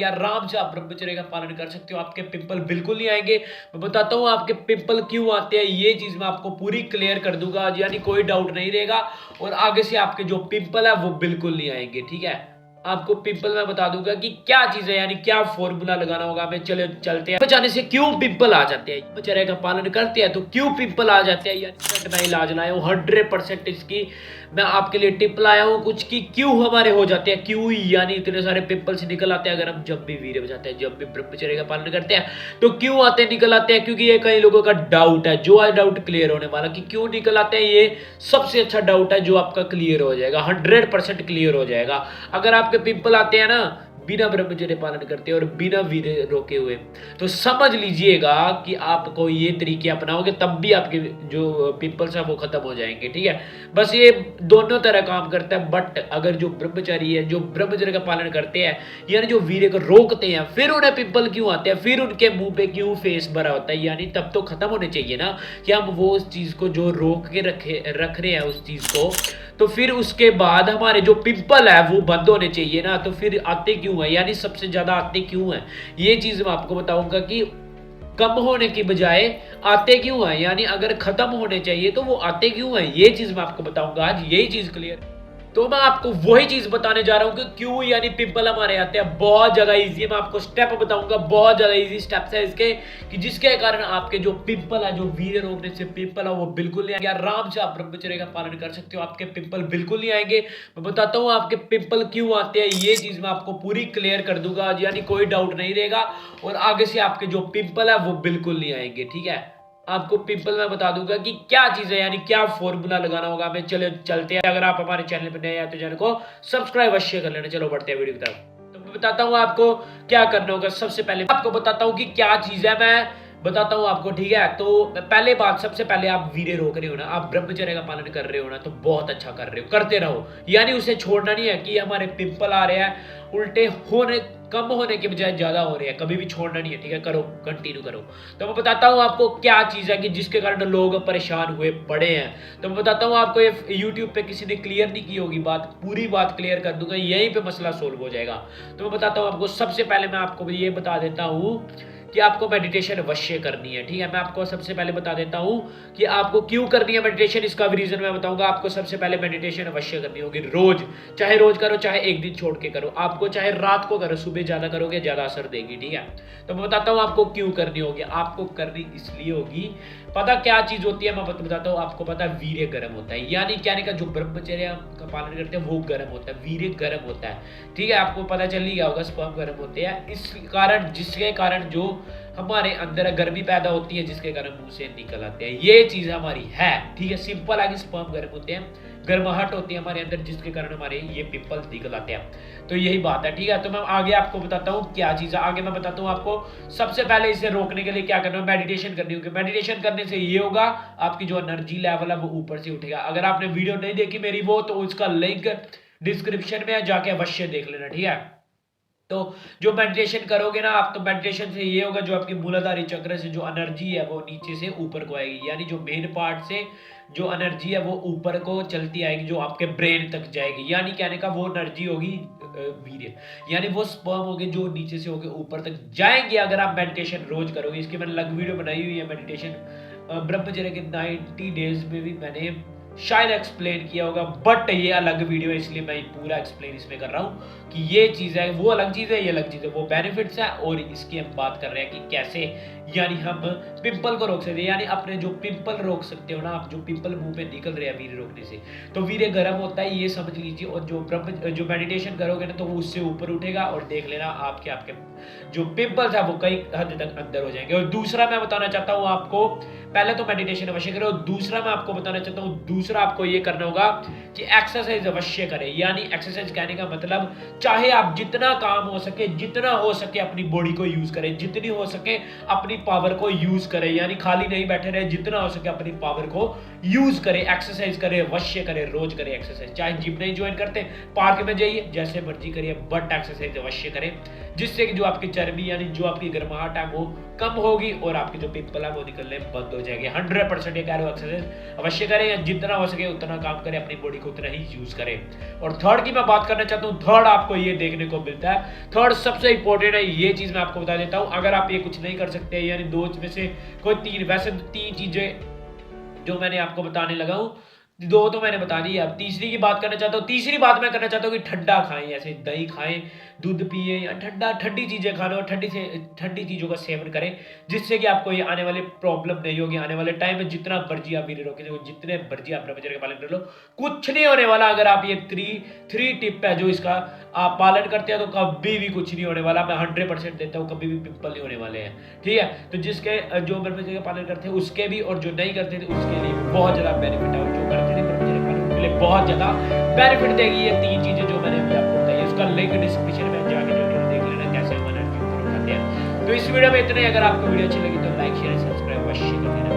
आराम से आप ब्रह्मचर्य का पालन कर सकते हो, आपके पिंपल बिल्कुल नहीं आएंगे। मैं बताता हूँ आपके पिंपल क्यों आते हैं, ये चीज मैं आपको पूरी क्लियर कर दूंगा, यानी कोई डाउट नहीं रहेगा। और आगे से आपके जो पिंपल है वो बिल्कुल नहीं आएंगे। ठीक है, आपको पिंपल मैं बता दूंगा कि क्या चीज है, यानी क्या फॉर्मूला लगाना होगा। हमें चलते हैं बचाने से क्यों पिंपल आ जाते हैं, ब्रह्मचर्य का पालन करते हैं तो क्यों पिंपल आ जाते हैं, यानी मैं इलाज लाया हूँ 100% इसकी मैं आपके लिए टिप लाया हूँ कुछ की क्यों हमारे हो जाते हैं, क्यों यानी इतने सारे पिंपल्स निकल आते हैं अगर हम जब भी वीर्य बजाते हैं, जब भी ब्रह्मचर्य का पालन करते हैं तो क्यों आते हैं, निकल आते हैं। क्योंकि ये कई लोगों का डाउट है, जो आज डाउट क्लियर होने वाला कि क्यों निकल आते हैं, ये सबसे अच्छा डाउट है जो आपका क्लियर हो जाएगा, 100% क्लियर हो जाएगा। अगर आपके पिंपल आते हैं ना बिना ब्रह्मचर्य पालन करते और बिना वीर्य रोके हुए, तो समझ लीजिएगा कि आपको ये तरीके अपनाओगे तब भी आपके जो पिंपल्स है वो खत्म हो जाएंगे। ठीक है, बस ये दोनों तरह काम करता है। बट अगर जो ब्रह्मचारी है, जो ब्रह्मचर्य का पालन करते हैं, यानी जो वीर्य को रोकते हैं, फिर उन्हें पिंपल क्यों आते हैं, फिर उनके मुंह पे क्यों फेस भरा होता है, यानी तब तो खत्म होने चाहिए ना कि हम वो उस चीज को जो रोक के रख रहे हैं उस चीज को, तो फिर उसके बाद हमारे जो पिंपल है वो बंद होने चाहिए ना। तो फिर आते क्यों है, यानी सबसे ज्यादा आते क्यों है, ये चीज मैं आपको बताऊंगा कि कम होने की बजाय आते क्यों है, यानी अगर खत्म होने चाहिए तो वो आते क्यों है, ये चीज मैं आपको बताऊंगा आज, यही चीज क्लियर। तो मैं आपको वही चीज बताने जा रहा हूं कि क्यों यानी पिंपल हमारे आते हैं। बहुत ज्यादा इजी है, मैं आपको स्टेप बताऊंगा, बहुत ज्यादा इजी स्टेप्स है इसके कि जिसके कारण आपके जो पिंपल है, जो वीर्य रोकने से पिंपल है वो बिल्कुल नहीं आएंगे। आराम से आप ब्रह्मचर्य का पालन कर सकते हो, आपके पिंपल बिल्कुल नहीं आएंगे। मैं बताता हूँ आपके पिंपल क्यों आते हैं, ये चीज मैं आपको पूरी क्लियर कर दूंगा, यानी कोई डाउट नहीं रहेगा। और आगे से आपके जो पिंपल है वो बिल्कुल नहीं आएंगे। ठीक है, आपको पिंपल मैं बता दूंगा कि क्या चीज है, यानी क्या फॉर्मूला लगाना होगा। हमें चलते हैं। अगर आप हमारे चैनल पर नए हैं तो चैनल को सब्सक्राइब अवश्य कर लेना। चलो बढ़ते हैं वीडियो की तरफ। तो मैं बताता हूँ आपको क्या करना होगा। सबसे पहले आपको बताता हूँ कि क्या चीज है, मैं बताता हूँ आपको। ठीक है, तो पहले बात, सबसे पहले आप वीर्य रोक रहे हो ना, आप ब्रह्मचर्य का पालन कर रहे हो ना, तो बहुत अच्छा कर रहे हो, करते रहो, यानी उसे छोड़ना नहीं है कि हमारे पिंपल आ रहे हैं, उल्टे होने कम होने के बजाय ज्यादा हो रहे हैं, कभी भी छोड़ना नहीं है। ठीक है, करो, कंटिन्यू करो। तो मैं बताता हूँ आपको क्या चीज है कि जिसके कारण लोग परेशान हुए पड़े हैं। तो मैं बताता हूँ आपको, ये यूट्यूब पे किसी ने क्लियर नहीं की होगी बात, पूरी बात क्लियर कर दूंगा, यहीं पे मसला सोल्व हो जाएगा। तो मैं बताता हूँ आपको, सबसे पहले मैं आपको ये बता देता हूँ कि आपको मेडिटेशन अवश्य करनी है। ठीक है, मैं आपको सबसे पहले बता देता हूं कि आपको क्यों करनी है मेडिटेशन, इसका भी रीजन मैं बताऊंगा। आपको सबसे पहले मेडिटेशन अवश्य करनी होगी रोज, चाहे रोज करो चाहे एक दिन छोड़ के करो, आपको चाहे रात को करो, सुबह ज्यादा करोगे ज्यादा असर देगी। ठीक है, तो मैं बताता हूं आपको क्यों करनी होगी। आपको करनी इसलिए होगी, पता क्या चीज होती है मैं बताता हूँ आपको। पता है वीर्य गर्म होता है, यानी क्या नहीं का जो ब्रह्मचर्य का पालन करते हैं वो गर्म होता है, वीर्य गर्म होता है। ठीक है, आपको पता चल ही गया होगा, स्पर्म गर्म होते हैं, इस कारण जिसके कारण जो हमारे अंदर गर्मी पैदा होती है, जिसके कारण मुंह से निकल आते हैं, ये चीज हमारी है। ठीक है, सिंपल है कि स्पर्म गर्म होते हैं, गर्माहट होती है हमारे अंदर, जिसके कारण हमारे ये पिंपल निकल आते हैं। तो यही बात है। ठीक है, तो मैं आगे आपको बताता हूँ क्या चीज है। आगे मैं बताता हूँ आपको, सबसे पहले इसे रोकने के लिए क्या करना है, मेडिटेशन करनी होगी। मेडिटेशन करने से ये होगा, आपकी जो एनर्जी लेवल है वो ऊपर से उठेगा। अगर आपने वीडियो नहीं देखी मेरी वो, तो उसका लिंक डिस्क्रिप्शन में जाके अवश्य देख लेना। ठीक है, तो जो मेडिटेशन करोगे ना आप, तो मेडिटेशन से ये होगा, जो आपकी मूलाधारी चक्र से जो एनर्जी है वो नीचे से ऊपर को आएगी, यानी जो मेन पार्ट से जो एनर्जी है वो ऊपर को चलती आएगी, जो आपके ब्रेन तक जाएगी। यानी कहने का वो एनर्जी होगी वीर्य, यानी वो स्पर्म होगे जो नीचे से होके ऊपर तक जाएंगे अगर आप मेडिटेशन रोज करोगे। इसकी मैंने अलग वीडियो बनाई हुई है मेडिटेशन ब्रह्मचर्य के 90 डेज में भी मैंने शायद एक्सप्लेन किया होगा, बट ये अलग वीडियो है इसलिए मैं पूरा एक्सप्लेन इसमें कर रहा हूँ कि ये चीज है, वो अलग चीज है, ये अलग चीज है, वो बेनिफिट्स है और इसकी हम बात कर रहे हैं कि कैसे यानी हम पिंपल को रोक सकते हैं। यानी अपने जो पिंपल रोक सकते हो ना आप, जो पिंपल मुंह पे निकल रहे हैं वीर्य रोकने से, तो वीर्य गर्म होता है, ये समझ लीजिए। और जो मेडिटेशन करोगे ना तो वो उससे ऊपर उठेगा और देख लेना आपके जो पिंपल्स है वो कई हद तक अंदर हो जाएंगे। और दूसरा मैं बताना चाहता हूँ आपको, पहले तो मेडिटेशन अवश्य करो, दूसरा मैं आपको बताना चाहता हूँ, दूसरा आपको ये करना होगा कि एक्सरसाइज अवश्य करें। यानी एक्सरसाइज कहने का मतलब, चाहे आप जितना काम हो सके, जितना हो सके अपनी बॉडी को यूज करें, जितनी हो सके अपनी पावर को यूज करें, यानी खाली नहीं बैठे रहे, जितना हो सके अपनी पावर को यूज करें, एक्सरसाइज करें, अवश्य करें, रोज करें एक्सरसाइज। चाहे जिम नहीं ज्वाइन करते, पार्क में जाइए, जैसे मर्जी करिए, बट एक्सरसाइज अवश्य करें। जिससे कि जो आपकी चर्बी यानी जो आपकी गर्माहट है वो कम होगी और आपके जो पिंपल है वो निकलने बंद हो जाएंगे। 100% ये कह रहे हो एक्सरसाइज अवश्य करें, या जितना हो सके उतना काम करें, अपनी बॉडी को उतना ही यूज करें। और थर्ड की मैं बात करना चाहता हूँ, थर्ड आपको ये देखने को मिलता है, थर्ड सबसे इंपॉर्टेंट है, ये चीज मैं आपको बता देता हूँ। अगर आप ये कुछ नहीं कर सकते यानी दो में से कोई तीन, वैसे तो तीन चीजें जो मैंने आपको बताने लगा हूँ, दो तो मैंने बता दी। अब तीसरी की बात करना चाहता हूँ। तीसरी बात मैं करना चाहता हूँ कि ठंडा खाएं, ऐसे दही खाएं, दूध पिए, या ठंडी चीजें खाना और ठंडी चीजों का सेवन करें, जिससे कि आपको ये आने वाले प्रॉब्लम नहीं होगी। आने वाले टाइम में जितना मर्जी आप वीडियो रोके, जितने मर्जी आप ब्रह्मचर्य का पालन कर लो, कुछ नहीं होने वाला। अगर आप ये थ्री टिप है जो इसका आप पालन करते हैं तो कभी भी कुछ नहीं होने वाला। मैं 100% देता हूँ, कभी भी पिंपल नहीं होने वाले हैं, ठीक है। तो जिसके जो ब्रह्मचर्य का पालन करते हैं उसके भी, और जो नहीं करते थे उसके लिए भी बहुत ज्यादा बेनिफिट है, और जो करते थे ब्रह्मचर्य पालन के लिए बहुत ज्यादा बेनिफिट देगी ये तीन चीजें जो मैंने अभी आपको बताई। उसका लिंक डिस्क्रिप्शन में जाके जरूर देख लेना कैसे हम एनर्जी इंप्रूव करते हैं। तो इस वीडियो में इतना ही। अगर आपको वीडियो अच्छी लगी तो लाइक शेयर सब्सक्राइब अवश्य कर देना।